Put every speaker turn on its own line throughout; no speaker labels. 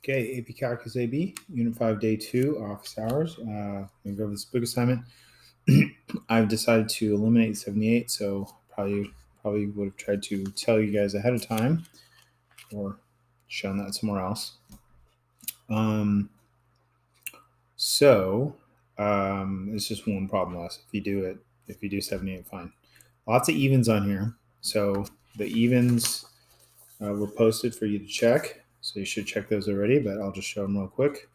Okay, AP Calculus AB, Unit 5, Day 2, Office Hours. I'm going to go over this book assignment. I've decided to eliminate 78, so probably would have tried to tell you guys ahead of time or shown that somewhere else. It's just one problem less. If you do 78, fine. Lots of evens on here. So the evens were posted for you to check. So you should check those already, but I'll just show them real quick.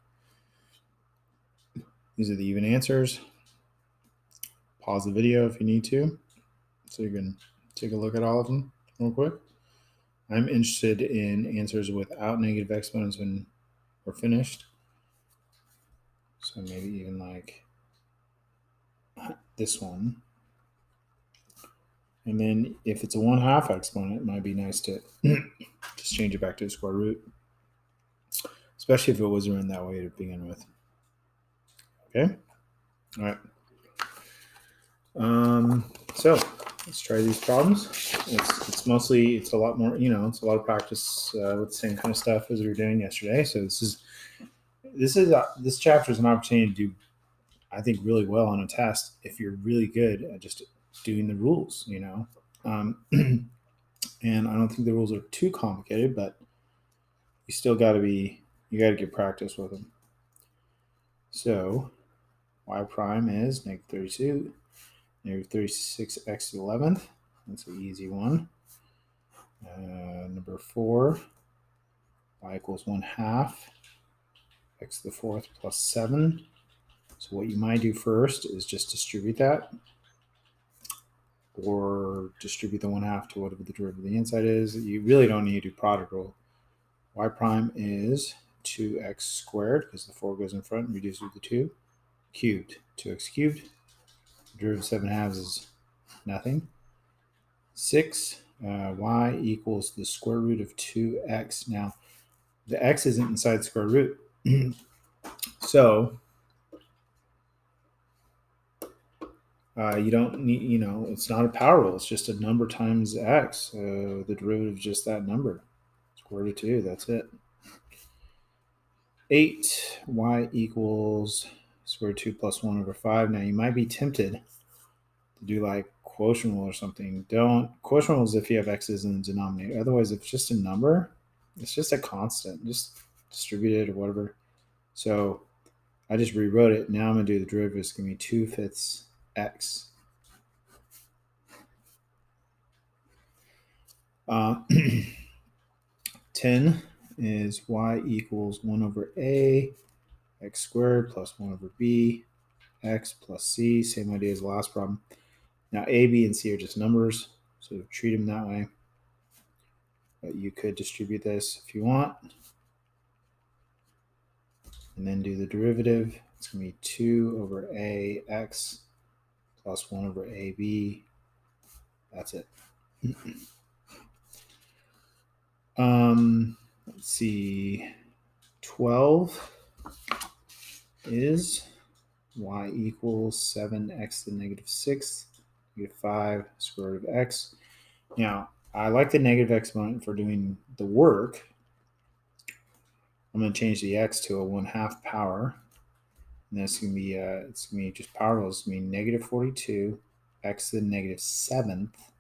These are the even answers. Pause the video if you need to, so you can take a look at all of them real quick. I'm interested in answers without negative exponents when we're finished. So maybe even like this one. And then if it's a 1/2 exponent, it might be nice to just change it back to the square root, especially if it was written that way to begin with. Okay? All right. So let's try these problems. It's a lot more, it's a lot of practice with the same kind of stuff as we were doing yesterday. So this chapter is an opportunity to do, I think, really well on a test if you're really good at just doing the rules, and I don't think the rules are too complicated, but you still got to get practice with them. So y prime is negative 32. Negative 36x to the 11th. That's an easy one. Number 4, y equals 1/2 x to the 4th plus 7. So what you might do first is just distribute that, or distribute the 1/2 to whatever the derivative of the inside is. You really don't need to do product rule. Y prime is 2x squared, because the 4 goes in front and reduces with the 2, cubed. 2x cubed. The derivative of 7/2 is nothing. 6, y equals the square root of 2x. Now, the x isn't inside the square root. So, you don't need, it's not a power rule. It's just a number times x. The derivative is just that number. Square root of 2, that's it. 8, y equals square root of 2 plus 1 over 5. Now, you might be tempted to do like quotient rule or something. Quotient rule is if you have x's in the denominator. Otherwise, if it's just a number, it's just a constant. Just distribute it or whatever. So I just rewrote it. Now I'm going to do the derivative. It's going to be 2/5 x. 10 is y equals 1 over a x squared plus 1 over b x plus c. Same idea as the last problem. Now a, b, and c are just numbers, so treat them that way. But you could distribute this if you want, and then do the derivative. It's going to be 2 over a x plus 1 over a b. That's it. Let's see. 12 is y equals 7x to the negative 6, negative 5, square root of x. Now, I like the negative exponent for doing the work. I'm going to change the x to a 1/2 power. And that's going to be, it's going to be just power rules. It's going to be negative 42 x to the negative 7th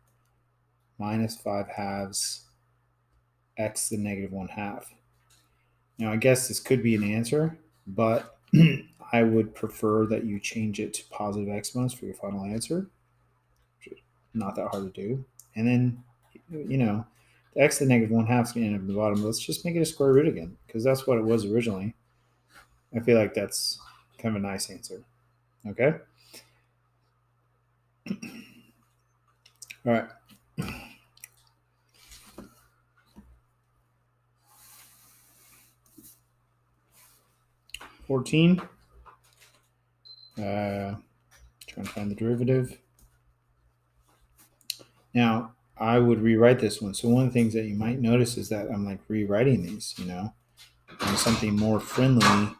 minus 5/2 x to the negative 1/2. Now, I guess this could be an answer, but I would prefer that you change it to positive exponents for your final answer. Not that hard to do. And then, the x to the negative 1/2 is going to end up at the bottom. Let's just make it a square root again, because that's what it was originally. I feel like that's kind of a nice answer. Okay? All right. $14. Trying to find the derivative. Now, I would rewrite this one. So one of the things that you might notice is that I'm like rewriting these, and something more friendly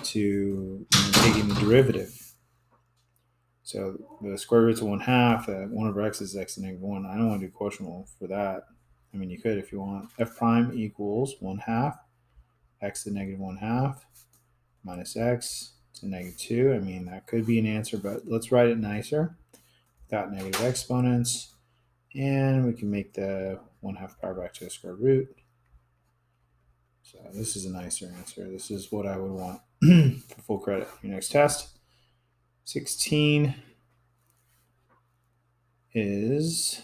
to taking the derivative. So the square root of 1/2, 1 over x is x to the negative 1. I don't want to do quotient rule for that. I mean, you could if you want. F prime equals 1/2 x to the negative 1/2 minus x to negative 2. I mean, that could be an answer, but let's write it nicer without negative exponents. And we can make the 1/2 power back to the square root. So this is a nicer answer. This is what I would want for full credit. Your next test, 16 is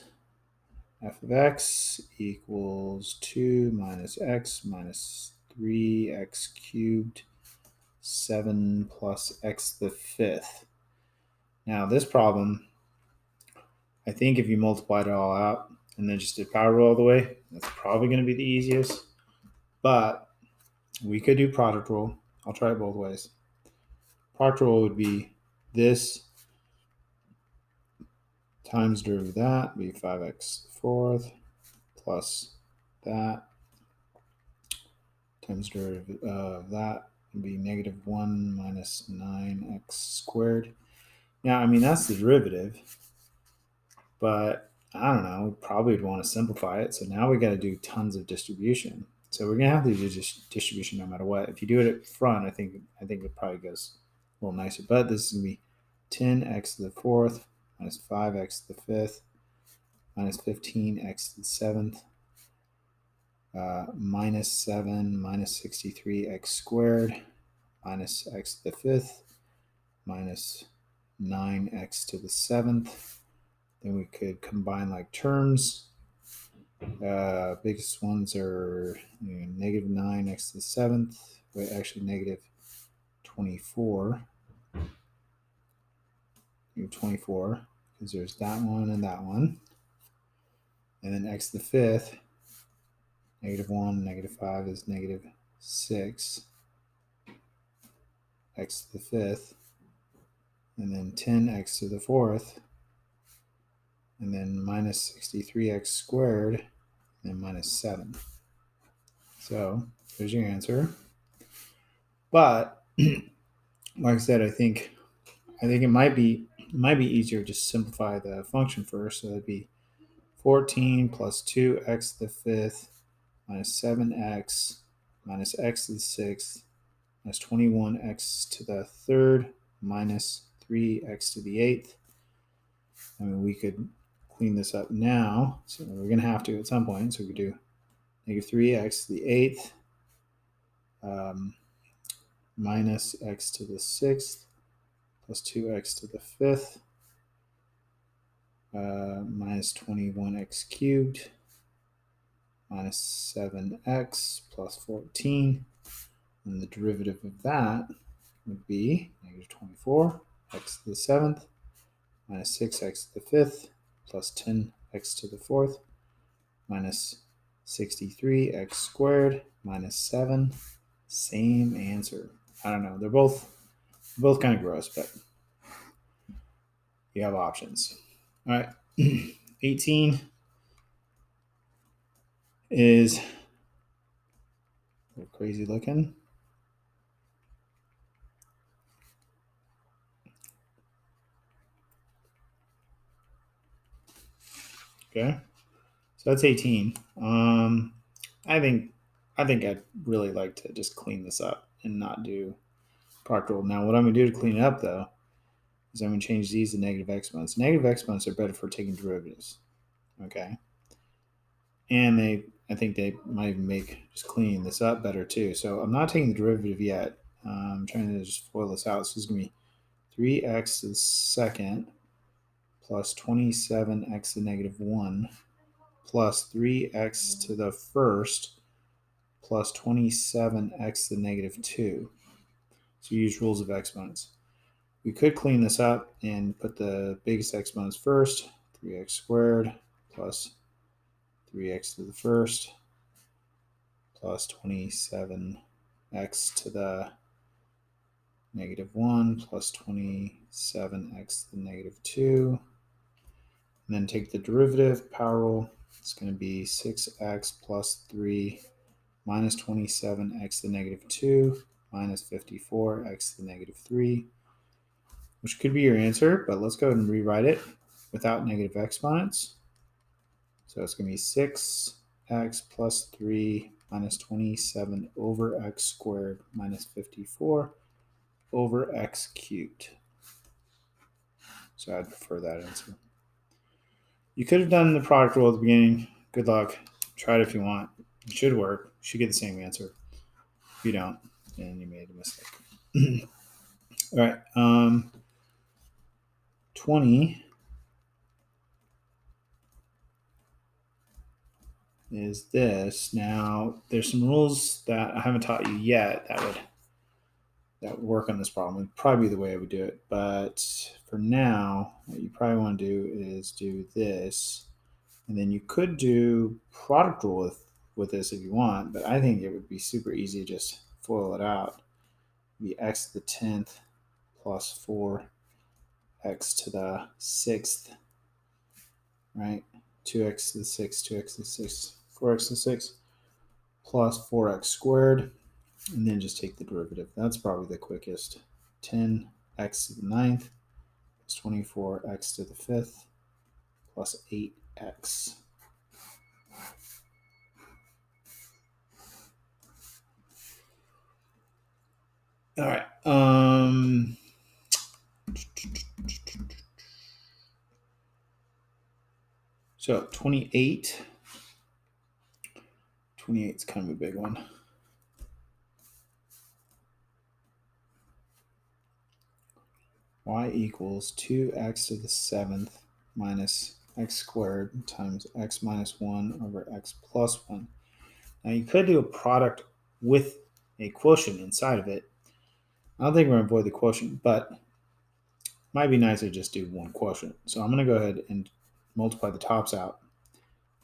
f of x equals 2 minus x minus 3x cubed 7 plus x to the 5th. Now this problem, I think if you multiplied it all out and then just did power rule all the way, that's probably going to be the easiest. But we could do product rule. I'll try it both ways. Product rule would be this times derivative of that, be 5x to the 4th, plus that times derivative of that would be negative 1 minus 9x squared. Now, I mean, that's the derivative, but I don't know, probably would want to simplify it. So now we got to do tons of distribution. So we're going to have to do distribution no matter what. If you do it up front, I think it probably goes a little nicer. But this is going to be 10x to the 4th minus 5x to the 5th minus 15x to the 7th minus 7 minus 63x squared minus x to the 5th minus 9x to the 7th. Then we could combine like terms. Biggest ones are negative 9x to the 7th. Wait, actually negative 24. Negative 24, because there's that one and that one. And then x to the 5th, negative 1, negative 5 is negative 6. X to the 5th. And then 10x to the 4th. And then minus 63x squared, and minus 7. So there's your answer. But like I said, I think it might be easier to just simplify the function first. So that'd be 14 plus 2x to the 5th minus 7x minus x to the 6th minus 21x to the 3rd minus 3x to the 8th. I mean, we could clean this up now. So we're going to have to at some point. So we could do negative 3x to the 8th minus x to the 6th plus 2x to the 5th minus 21x cubed minus 7x plus 14. And the derivative of that would be negative 24 x to the 7th minus 6x to the 5th plus 10x to the 4th minus 63x squared minus 7. Same answer. I don't know. They're both kind of gross, but you have options. All right. 18 is a little crazy looking. Okay. So that's 18. I think I'd really like to just clean this up and not do product rule. Now, what I'm going to do to clean it up, though, is I'm going to change these to negative exponents. Negative exponents are better for taking derivatives. Okay. And I think they might even make just cleaning this up better, too. So I'm not taking the derivative yet. I'm trying to just FOIL this out. So this is going to be 3x to the 2nd plus 27x to the negative 1 plus 3x to the 1st plus 27x to the negative 2. So you use rules of exponents. We could clean this up and put the biggest exponents first, 3x squared plus 3x to the 1st plus 27x to the negative 1 plus 27x to the negative 2. And then take the derivative, power rule. It's going to be 6x plus 3 minus 27x to the negative 2 minus 54x to the negative 3, which could be your answer, but let's go ahead and rewrite it without negative exponents. So it's going to be 6x plus 3 minus 27 over x squared minus 54 over x cubed. So I'd prefer that answer. You could have done the product rule at the beginning. Good luck. Try it if you want. It should work. You should get the same answer. If you don't, then you made a mistake. All right. 20 is this. Now, there's some rules that I haven't taught you yet that would work on this problem. It would probably be the way I would do it. But for now, what you probably want to do is do this. And then you could do product rule with this if you want, but I think it would be super easy to just FOIL it out. It'd be x to the 10th plus 4x to the 6th, right? 2x to the 6th, 2x to the 6th, 4x to the 6th, plus 4x squared, and then just take the derivative. That's probably the quickest. 10x to the 9th plus 24x to the 5th plus 8x. All right. So 28. 28 is kind of a big one. Y equals 2x to the 7th minus x squared times x minus 1 over x plus 1. Now you could do a product with a quotient inside of it. I don't think we're going to avoid the quotient, but it might be nicer to just do one quotient. So I'm going to go ahead and multiply the tops out.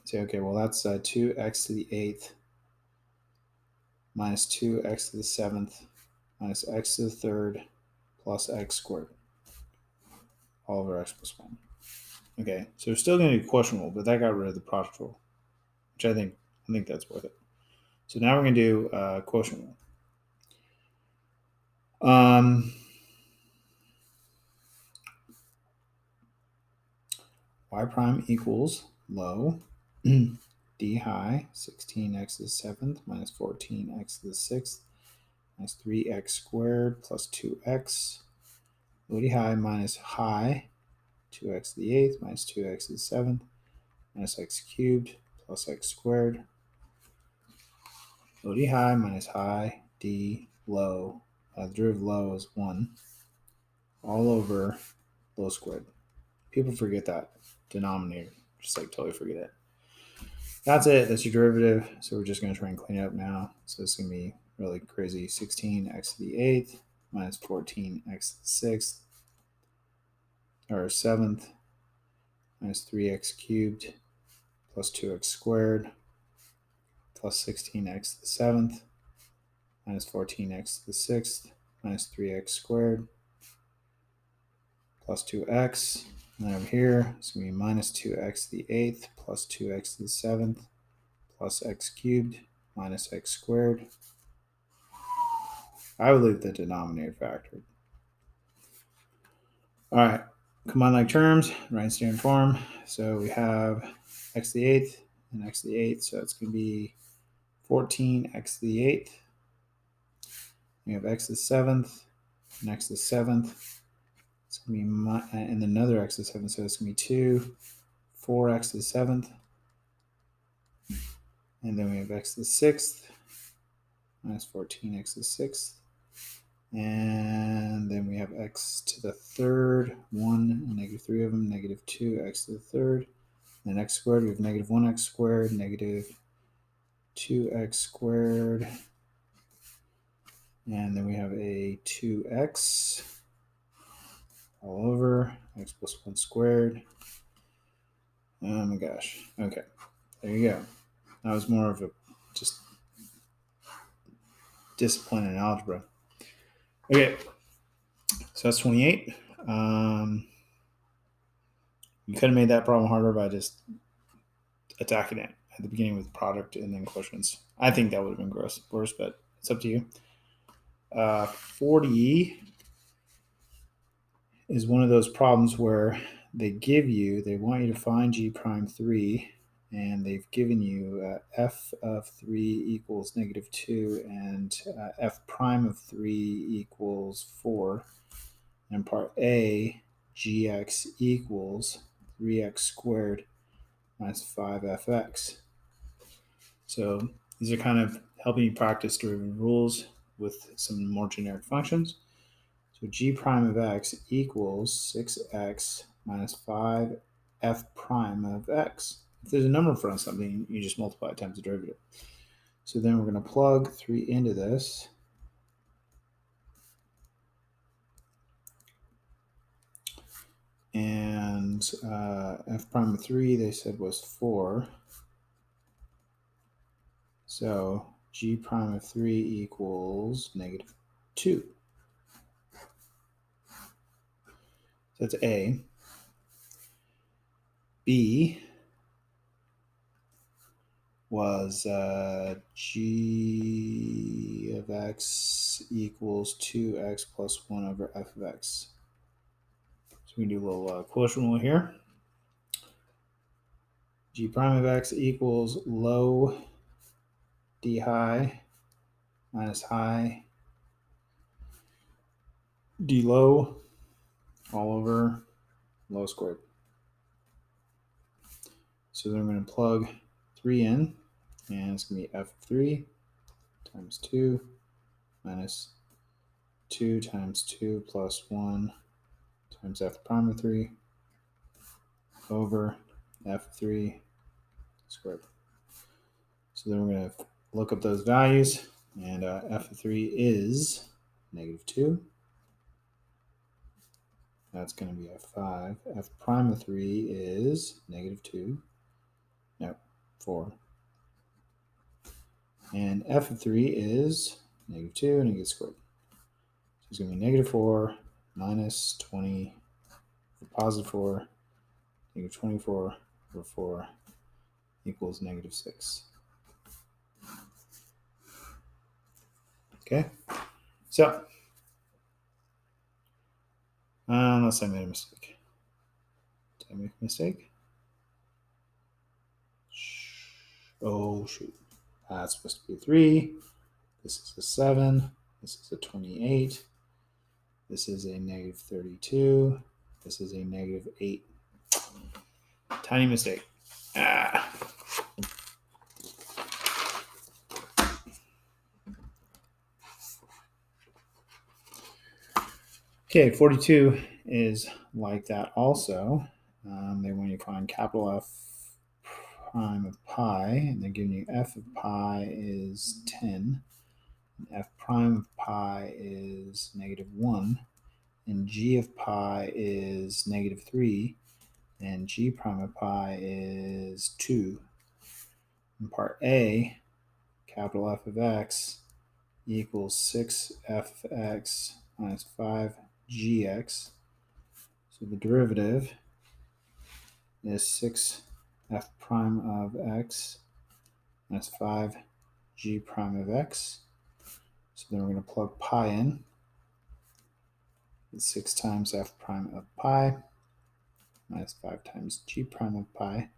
Say, okay, well, that's 2x to the 8th minus 2x to the 7th minus x to the 3rd plus x squared, all over x plus 1. Okay, so we're still going to do quotient rule, but that got rid of the product rule, which I think that's worth it. So now we're going to do quotient rule. Y prime equals low d high 16x to the 7th minus 14x to the 6th minus 3x squared plus 2x. Low d high minus high 2x to the 8th minus 2x to the 7th minus x cubed plus x squared. Low d high minus high d low. The derivative of low is 1 all over low squared. People forget that denominator. Just like totally forget it. That's it. That's your derivative. So we're just going to try and clean it up now. So it's going to be really crazy. 16x to the 8th minus 14x to the 6th or 7th minus 3x cubed plus 2x squared plus 16x to the 7th minus 14x to the 6th minus 3x squared plus 2x. And then over here, it's going to be minus 2x to the 8th plus 2x to the 7th plus x cubed minus x squared. I would leave the denominator factored. All right, combine like terms, write in standard form. So we have x to the 8th and x to the 8th. So it's going to be 14x to the 8th. We have x to the 7th and x to the 7th. It's going to be, and then another x to the 7th. So it's going to be 2, 4x to the 7th. And then we have x to the 6th minus 14x to the 6th. And then we have x to the 3rd, 1 and negative 3 of them, negative 2x to the 3rd. And then x squared, we have negative 1x squared, negative 2x squared. And then we have a 2x all over x plus 1 squared. Oh my gosh. Okay, there you go. That was more of a just discipline in algebra. Okay, so that's 28. You could have made that problem harder by just attacking it at the beginning with product and then quotients. I think that would have been worse, but it's up to you. 40 is one of those problems where they want you to find G prime 3 and they've given you f of 3 equals negative 2 and f prime of 3 equals 4. And part A, gx equals 3x squared minus 5fx. So these are kind of helping you practice derivative rules with some more generic functions. So g prime of x equals 6x minus 5 f prime of x. If there's a number in front of something, you just multiply it times the derivative. So then we're going to plug 3 into this. And f prime of 3, they said, was 4. So g prime of 3 equals negative 2. So that's A. B was g of x equals 2x plus 1 over f of x. So we can do a little quotient rule here. G prime of x equals low d high minus high d low all over low squared. So then we're going to plug 3 in, and it's going to be f of 3 times 2 minus 2 times 2 plus 1 times f prime of 3 over f of 3 squared. So then we're going to look up those values, and f of 3 is negative 2. That's going to be f5. F prime of 3 is negative 2. No, 4. And f of 3 is negative 2, and it gets squared. So it's going to be negative 4 minus 20, positive 4, negative 24 over 4 equals negative 6. Okay, so unless I made a mistake. Did I make a mistake? Oh, shoot. That's supposed to be a 3. This is a 7. This is a 28. This is a negative 32. This is a negative 8. Tiny mistake. Okay, 42 is like that also. They want you to find capital F prime of pi, and they're giving you f of pi is 10, and f prime of pi is negative 1, and g of pi is negative 3, and g prime of pi is 2. In part A, capital F of x equals 6fx minus 5gx. So the derivative is 6f prime of x minus 5g prime of x. So then we're going to plug pi in. It's 6 times f prime of pi minus 5 times g prime of pi.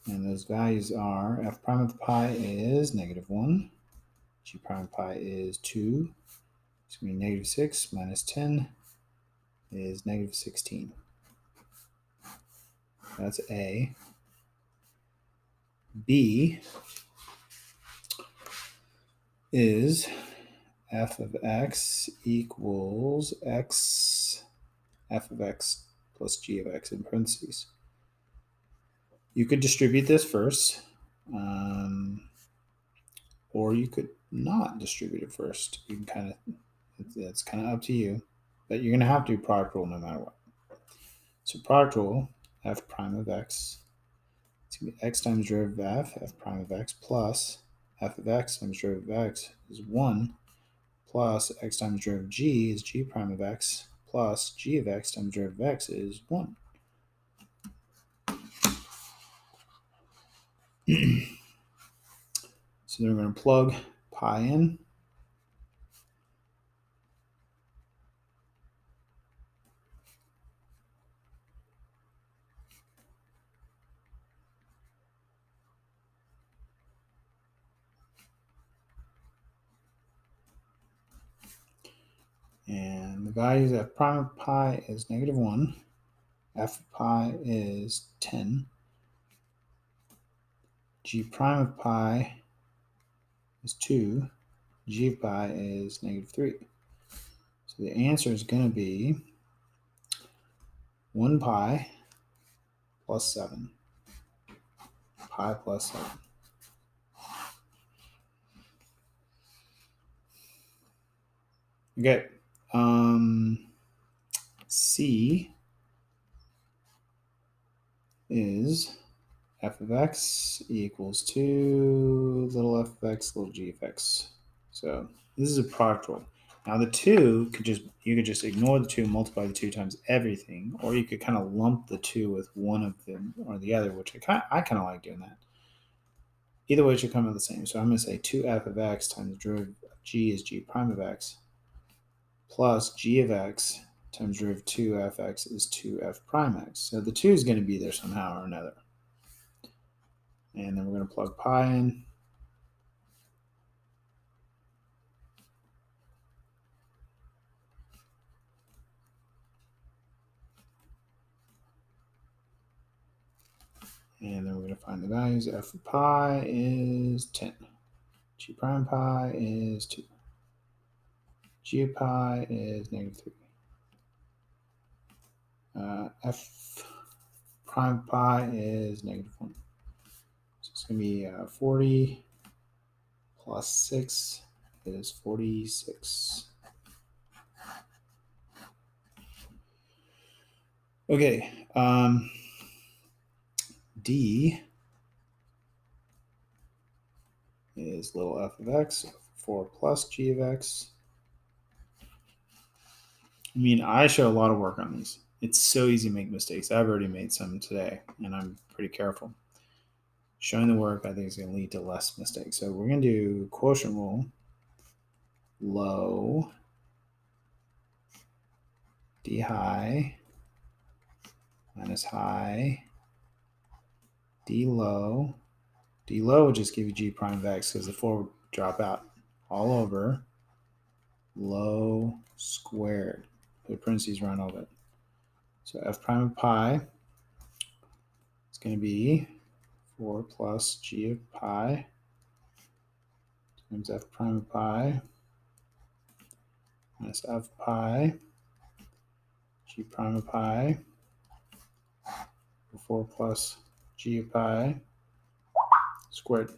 And those values are f prime of pi is negative 1. G prime of pi is 2. It's going to be negative 6 minus 10 is negative 16. That's A. B is f of x equals x f of x plus g of x in parentheses. You could distribute this first, or you could not distribute it first. You can kind of, it's kind of up to you, but you're going to have to do product rule no matter what. So product rule, f prime of x, it's going to be x times derivative of f prime of x, plus f of x times derivative of x is 1, plus x times derivative of g is g prime of x, plus g of x times derivative of x is 1. So then we're going to plug pi in. And the values of f prime of pi is -1. F of pi is 10. G prime of pi is 2. G of pi is -3. So the answer is going to be 1 pi plus 7. Pi plus 7. Okay. C is f of x equals 2 little f of x little g of x. So this is a product rule. Now the 2 you could just ignore the 2, multiply the 2 times everything, or you could kind of lump the 2 with one of them or the other, which I kind of like doing that. Either way, it should come out the same. So I'm going to say 2f of x times the derivative of g is g prime of x plus g of x times derivative of 2fx is 2f prime x. So the 2 is going to be there somehow or another. And then we're going to plug pi in. And then we're going to find the values. F of pi is 10. G prime pi is 2. G of pi is -3. F prime pi is -1. So it's going to be 40 plus 6 is 46. Okay. D is little f of x, 4 plus g of x. I mean, I show a lot of work on these. It's so easy to make mistakes. I've already made some today, and I'm pretty careful. Showing the work, I think, is going to lead to less mistakes. So we're going to do quotient rule, low, d high, minus high, d low. D low would just give you g prime of x because the 4 would drop out. All over low squared. Put parentheses around all of it. So f prime of pi is going to be 4 plus g of pi times f prime of pi minus f pi g prime of pi 4 plus g of pi squared.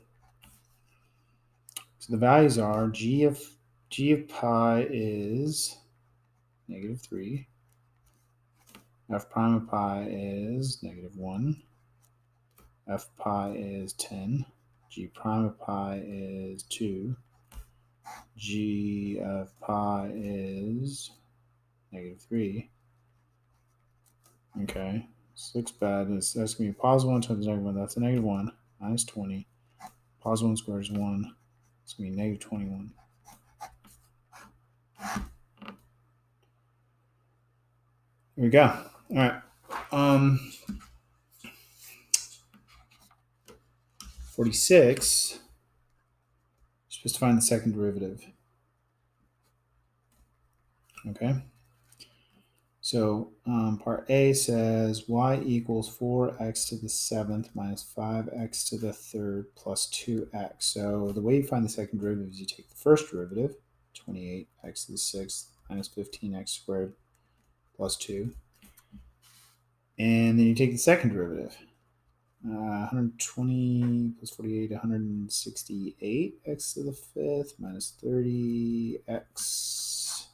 So the values are g of pi is -3. F prime of pi is -1. F pi is 10. G prime of pi is 2. G of pi is -3. Okay, this looks bad. That's going to be +1 times -1. That's a -1. Minus 20. +1 squared is 1. It's going to be -21. Here we go. All right. 46. You're supposed to find the second derivative. Okay. So part A says y equals 4x to the 7th minus 5x to the 3rd plus 2x. So the way you find the second derivative is you take the first derivative, 28x to the 6th minus 15x squared plus 2. And then you take the second derivative, 120 plus 48, 168x to the 5th minus 30x.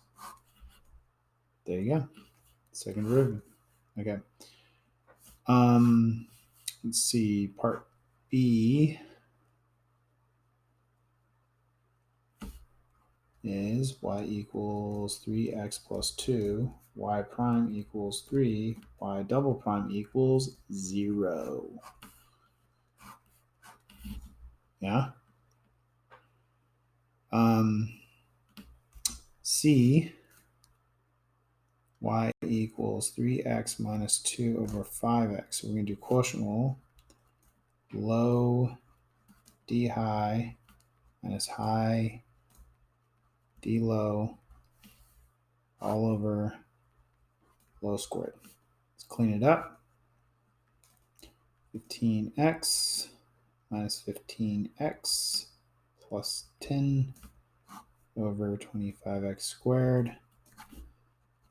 There you go. Second derivative. Okay. Let's see. Part B is y equals 3x plus 2, y prime equals 3, y double prime equals 0. Yeah. C, y equals 3x minus 2 over 5x. So we're going to do quotient rule, low d high minus high d low all over low squared. Let's clean it up. 15x minus 15x plus 10 over 25x squared.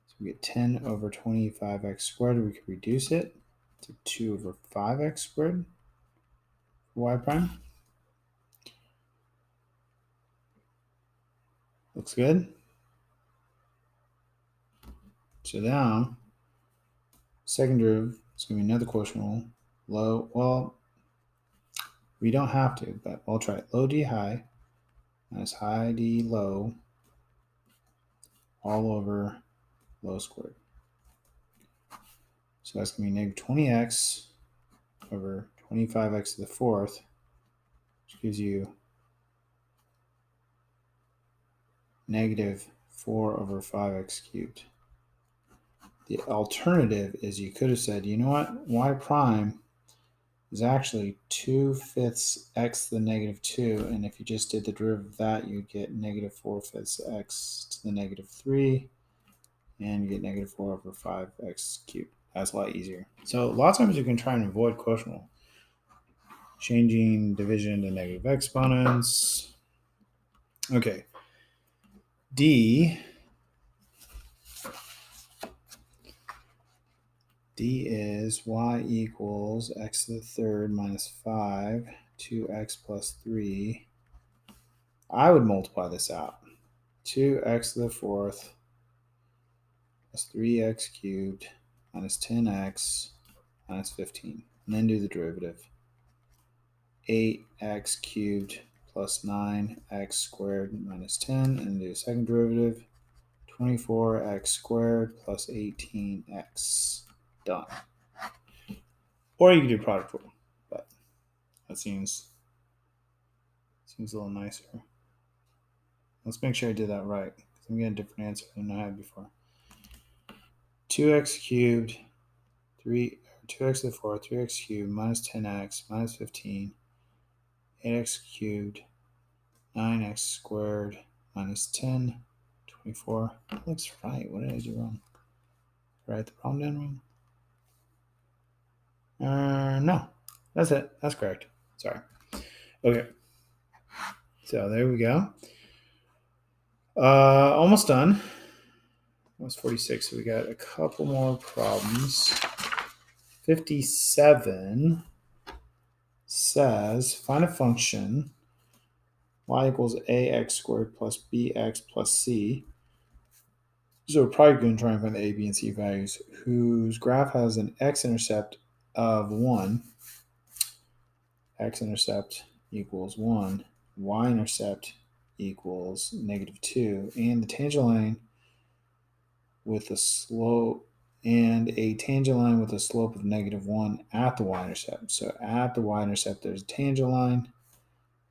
So we get 10 over 25x squared. We could reduce it to 2 over 5x squared for y prime. Looks good. So now, second derivative is going to be another quotient rule. Low, well, we don't have to, but I'll try it. Low d high minus high d low all over low squared. So that's going to be negative 20x over 25x to the fourth, which gives you negative 4 over 5x cubed. The alternative is you could have said, you know what, y prime is actually 2/5 x to the negative 2, and if you just did the derivative of that, you'd get negative 4/5 x to the negative 3, and you get negative 4 over 5x cubed. That's a lot easier. So a lot of times you can try and avoid quotient rule. Changing division to negative exponents. Okay. D is y equals x to the third minus 5, 2x plus 3. I would multiply this out. 2x to the fourth plus 3x cubed minus 10x minus 15. And then do the derivative. 8x cubed plus 9x squared minus 10. And do a second derivative. 24x squared plus 18x. Done. Or you can do product rule, but that seems a little nicer. Let's make sure I did that right, because I'm getting a different answer than I had before. 2x cubed, 2x to the fourth, 3x cubed minus 10x minus 15, 8x cubed, 9x squared minus 10, 24. That looks right. What did I do wrong? Did I write the problem down wrong? No, that's it. That's correct. Sorry. Okay. So there we go. Almost done. Almost 46. So we got a couple more problems. 57 says find a function y equals ax squared plus bx plus c. So we're probably going to try and find the a, b, and c values whose graph has an x-intercept of 1. X-intercept equals 1. Y-intercept equals negative 2. And the tangent line with a slope with a slope of negative 1 at the y-intercept. So at the y-intercept, there's a tangent line.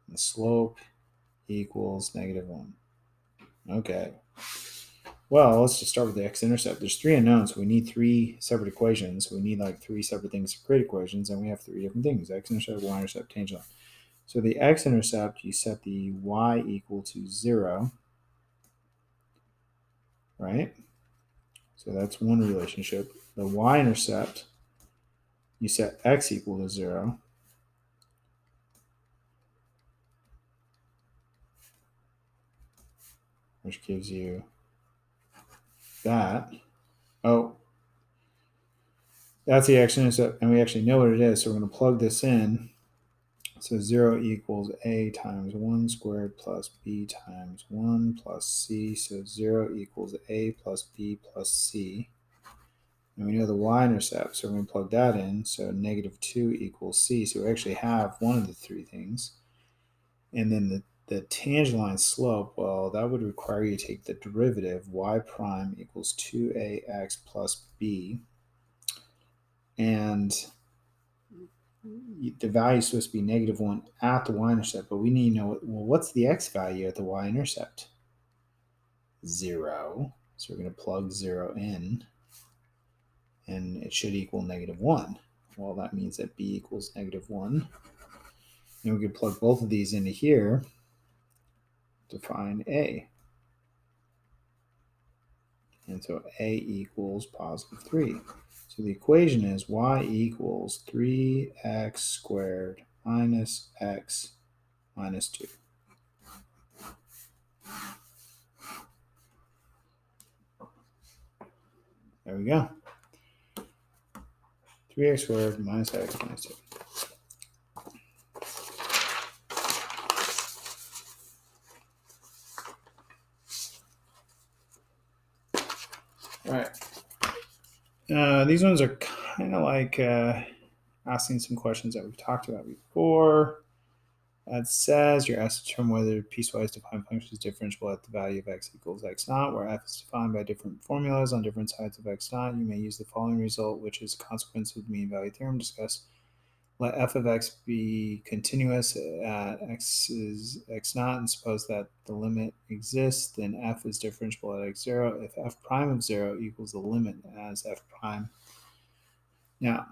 And the slope equals negative 1. Okay. Well, let's just start with the x-intercept. There's 3 unknowns, so we need 3 separate equations. We need like 3 separate things to create equations, and we have 3 different things: x-intercept, y-intercept, tangent line. So the x-intercept, you set the y equal to 0, right? So that's one relationship. The y-intercept, you set x equal to 0. Which gives you that. Oh, that's the x-intercept, and we actually know what it is, so we're going to plug this in. So 0 equals a times 1 squared plus b times 1 plus c. So 0 equals a plus b plus c. And we know the y-intercept, so we're going to plug that in. So negative 2 equals c. So we actually have one of the 3 things. And then the tangent line slope, well, that would require you to take the derivative. Y prime equals 2ax plus b. And the value is supposed to be negative 1 at the y-intercept, but we need to know, well, what's the x value at the y-intercept? 0. So we're going to plug 0 in, and it should equal negative 1. Well, that means that b equals negative 1. And we can plug both of these into here to find a. And so a equals positive 3. So the equation is y equals 3x squared minus x minus 2. There we go. 3x squared minus x minus 2. All right. These ones are kind of like asking some questions that we've talked about before. It says you're asked to determine whether piecewise defined function is differentiable at the value of x equals x naught, where f is defined by different formulas on different sides of x naught. You may use the following result, which is a consequence of the mean value theorem discussed. Let f of x be continuous at x is x naught, and suppose that the limit exists, then f is differentiable at x0 if f prime of 0 equals the limit as f prime. Now,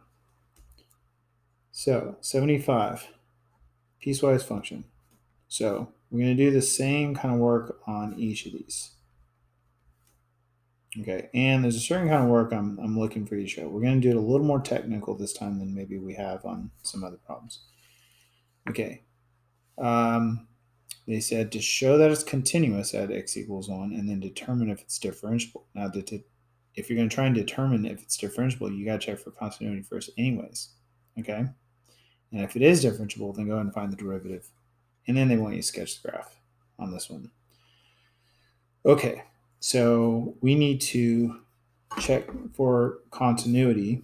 so 75, piecewise function. So we're going to do the same kind of work on each of these. Okay, and there's a certain kind of work I'm looking for you to show. We're going to do it a little more technical this time than maybe we have on some other problems. Okay, they said to show that it's continuous at x equals 1 and then determine if it's differentiable. Now, if you're going to try and determine if it's differentiable, you got to check for continuity first anyways. Okay, and if it is differentiable, then go ahead and find the derivative. And then they want you to sketch the graph on this one. Okay, so we need to check for continuity,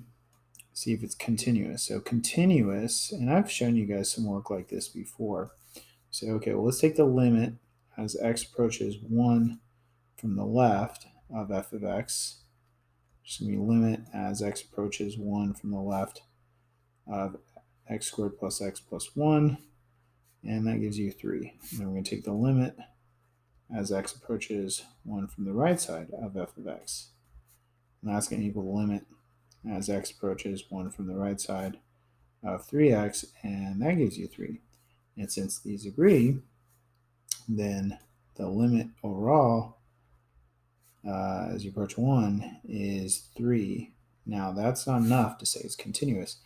see if it's continuous. So continuous, and I've shown you guys some work like this before. So, okay, well, let's take the limit as x approaches 1 from the left of f of x. Just going to be limit as x approaches 1 from the left of x squared plus x plus 1, and that gives you 3. And then we're going to take the limit as x approaches 1 from the right side of f of x. And that's going to equal the limit as x approaches 1 from the right side of 3x, and that gives you 3. And since these agree, then the limit overall as you approach 1 is 3. Now, that's not enough to say it's continuous.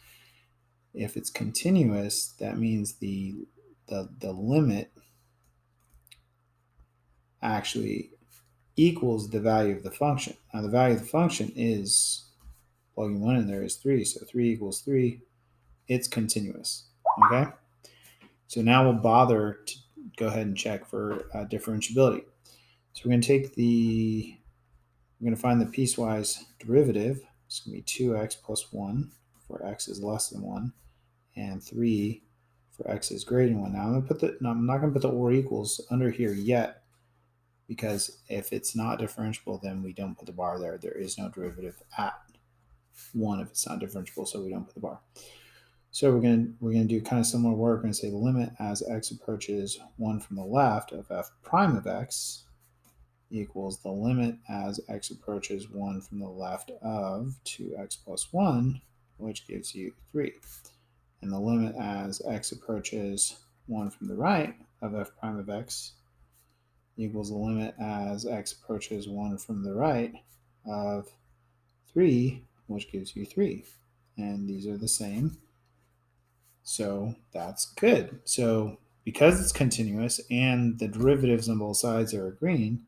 If it's continuous, that means the limit actually equals the value of the function. Now, the value of the function is, plugging 1 in there is 3, so 3 equals 3. It's continuous, okay? So now we'll bother to go ahead and check for differentiability. So we're going to find the piecewise derivative. It's going to be 2x plus 1 for x is less than 1, and 3 for x is greater than 1. Now I'm not going to put the or equals under here yet, because if it's not differentiable, then we don't put the bar there. There is no derivative at 1 if it's not differentiable, so we don't put the bar. So we're gonna do kind of similar work. We're gonna say the limit as x approaches 1 from the left of f prime of x equals the limit as x approaches 1 from the left of 2x plus 1, which gives you 3. And the limit as x approaches 1 from the right of f prime of x equals the limit as x approaches 1 from the right of 3, which gives you 3. And these are the same. So that's good. So because it's continuous and the derivatives on both sides are agreeing,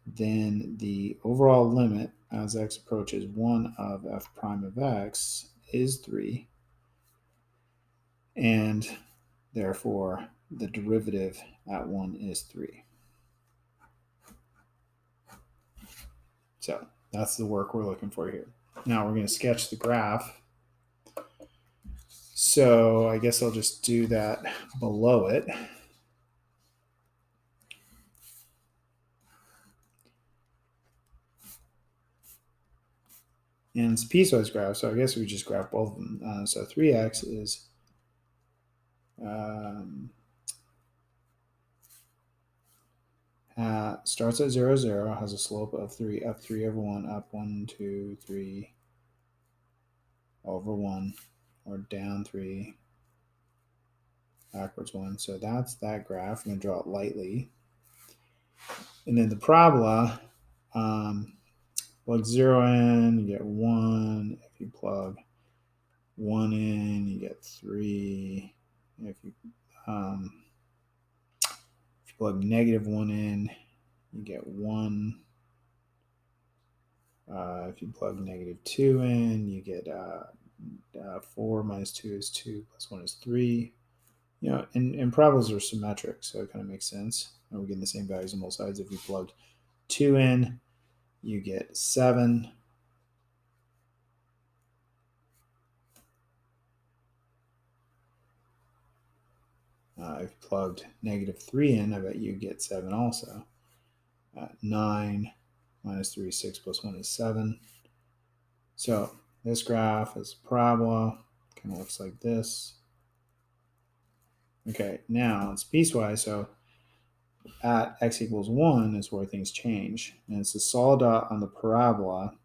then the overall limit as x approaches 1 of f prime of x is 3. And therefore, the derivative at 1 is 3. So that's the work we're looking for here. Now we're going to sketch the graph. So I guess I'll just do that below it. And it's a piecewise graph, so I guess we just graph both of them. So 3x is starts at 0, 0, has a slope of 3, up 3 over 1, up 1, 2, 3 over 1, or down 3, backwards 1. So that's that graph. I'm going to draw it lightly. And then the parabola Plug 0 in, you get 1. If you plug 1 in, you get 3. If you plug negative 1 in, you get 1. If you plug negative 2 in, you get 4 minus 2 is 2, plus 1 is 3. You know, and parabolas are symmetric, so it kind of makes sense. And we're getting the same values on both sides. If you plugged 2 in, you get 7. If you plugged negative 3 in, I bet you get 7 also. 9 minus 3 is 6, plus 1 is 7. So this graph is a parabola. Kind of looks like this. Okay, now it's piecewise. So at x equals 1 is where things change. And it's the solid dot on the parabola.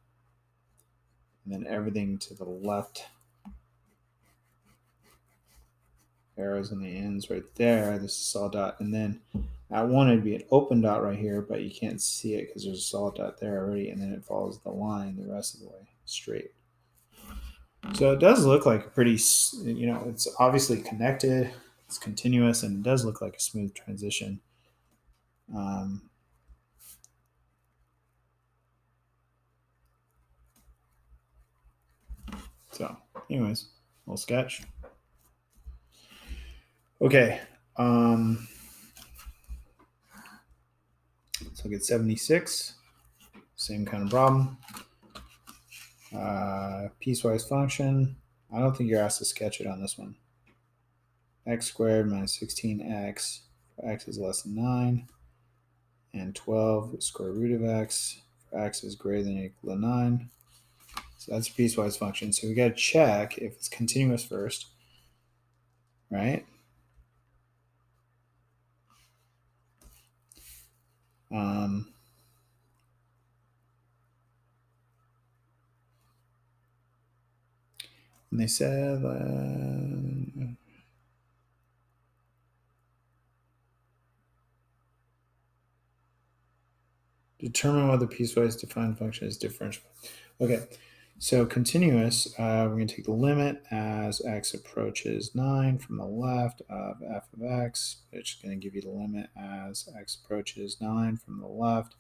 And then everything to the left, arrows on the ends right there. This is a solid dot. And then at 1, it'd be an open dot right here, but you can't see it because there's a solid dot there already. And then it follows the line the rest of the way straight. So it does look like a pretty, you know, it's obviously connected, it's continuous, and it does look like a smooth transition. So anyways, little sketch. Okay. Let's look at 76. Same kind of problem. Piecewise function. I don't think you're asked to sketch it on this one. X squared minus 16x. X is less than 9. And 12 square root of x. For x is greater than or equal to 9. So that's a piecewise function. So we got to check if it's continuous first, right? And they said determine whether piecewise defined function is differentiable. Okay, so continuous, we're going to take the limit as x approaches 9 from the left of f of x, which is going to give you the limit as x approaches 9 from the left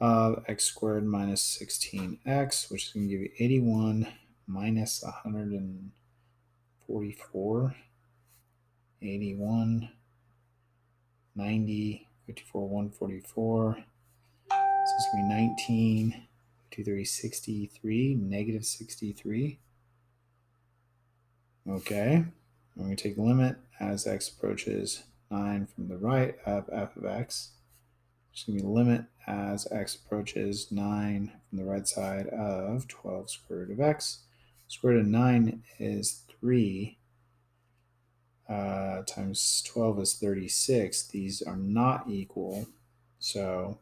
of x squared minus 16x, which is going to give you 81 minus 144, 81, 90, 54, 144. So it's going to be 19, 53, 63, negative 63. Okay, I'm going to take the limit as x approaches 9 from the right of f of x. It's going to be the limit as x approaches 9 from the right side of 12 square root of x. Square root of 9 is 3 times 12 is 36. These are not equal. So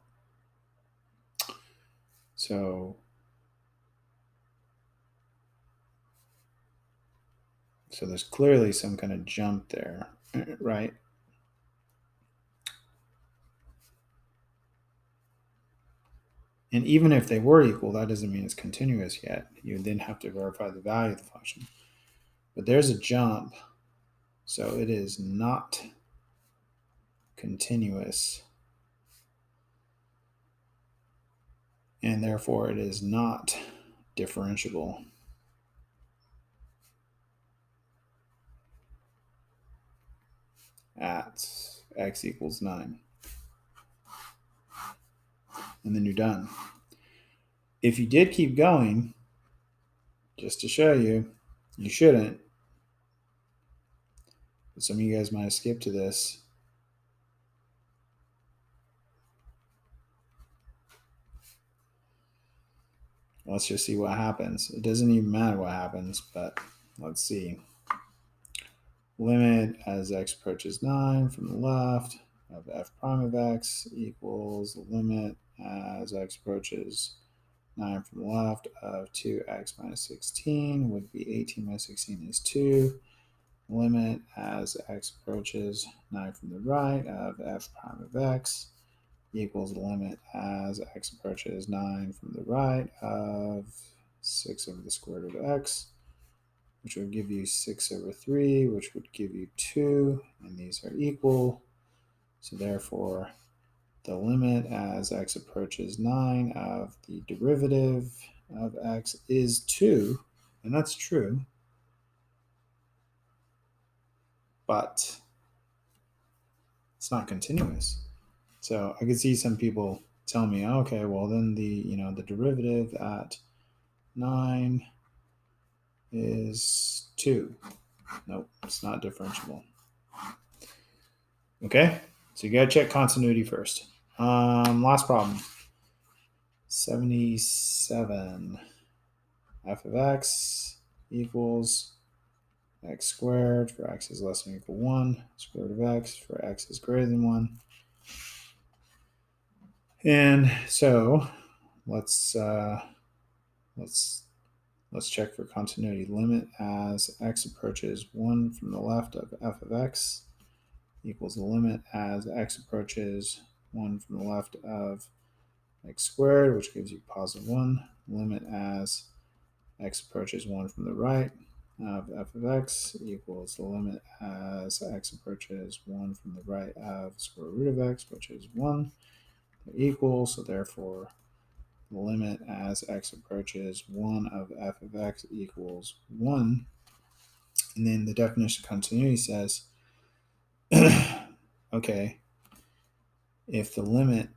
there's clearly some kind of jump there, right? And even if they were equal, that doesn't mean it's continuous yet. You would then have to verify the value of the function. But there's a jump, so it is not continuous. And therefore, it is not differentiable at x equals 9. And then you're done. If you did keep going, just to show you, you shouldn't. But some of you guys might have skipped to this. Let's just see what happens. It doesn't even matter what happens, but let's see. Limit as x approaches 9 from the left of f prime of x equals the limit as x approaches 9 from the left of 2x minus 16 would be 18 minus 16 is 2. Limit as x approaches 9 from the right of f prime of x equals the limit as x approaches 9 from the right of 6 over the square root of x, which would give you 6 over 3, which would give you 2, and these are equal. So therefore, the limit as x approaches 9 of the derivative of x is 2, and that's true, but it's not continuous. So I could see some people tell me, okay, well then the derivative at 9 is 2. Nope, it's not differentiable. Okay, so you gotta check continuity first. Last problem. 77. F of x equals x squared for x is less than or equal 1, square root of x for x is greater than 1. And so let's check for continuity. Limit as x approaches 1 from the left of f of x equals the limit as x approaches 1 from the left of x squared, which gives you positive 1. Limit as x approaches 1 from the right of f of x equals the limit as x approaches 1 from the right of square root of x, which is 1. They're equal, so therefore the limit as x approaches 1 of f of x equals 1. And then the definition of continuity says, okay, if the limit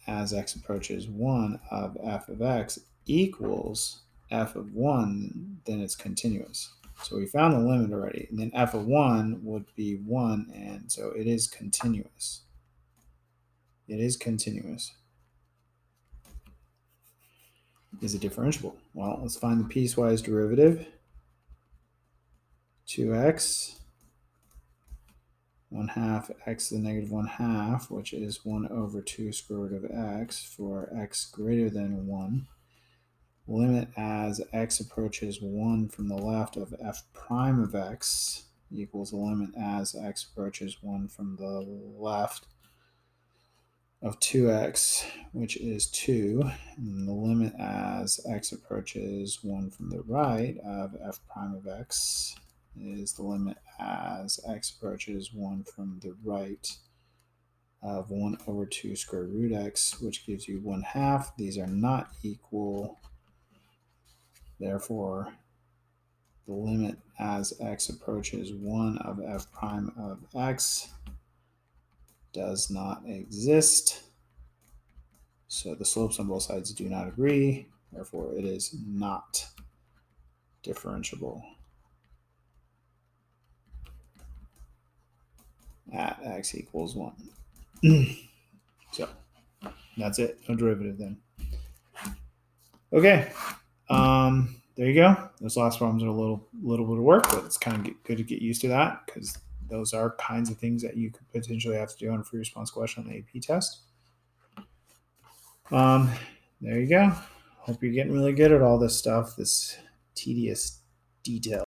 as x approaches 1 of f of x equals f of 1, then it's continuous. So we found the limit already, and then f of 1 would be 1, and so it is continuous. It is continuous. Is it differentiable? Well, let's find the piecewise derivative. 2x 1/2 x to the negative 1/2, which is 1 over 2 square root of x for x greater than 1. Limit as x approaches 1 from the left of f prime of x equals the limit as x approaches 1 from the left of 2x, which is 2. And the limit as x approaches 1 from the right of f prime of x is the limit as x approaches 1 from the right of 1 over 2 square root x, which gives you 1/2. These are not equal. Therefore, the limit as x approaches 1 of f prime of x does not exist. So the slopes on both sides do not agree. Therefore, it is not differentiable at x equals 1. So that's it. No derivative then. Okay. There you go. Those last problems are a little bit of work, but it's kind of good to get used to that because those are kinds of things that you could potentially have to do on a free response question on the AP test. There you go. Hope you're getting really good at all this stuff, this tedious detail.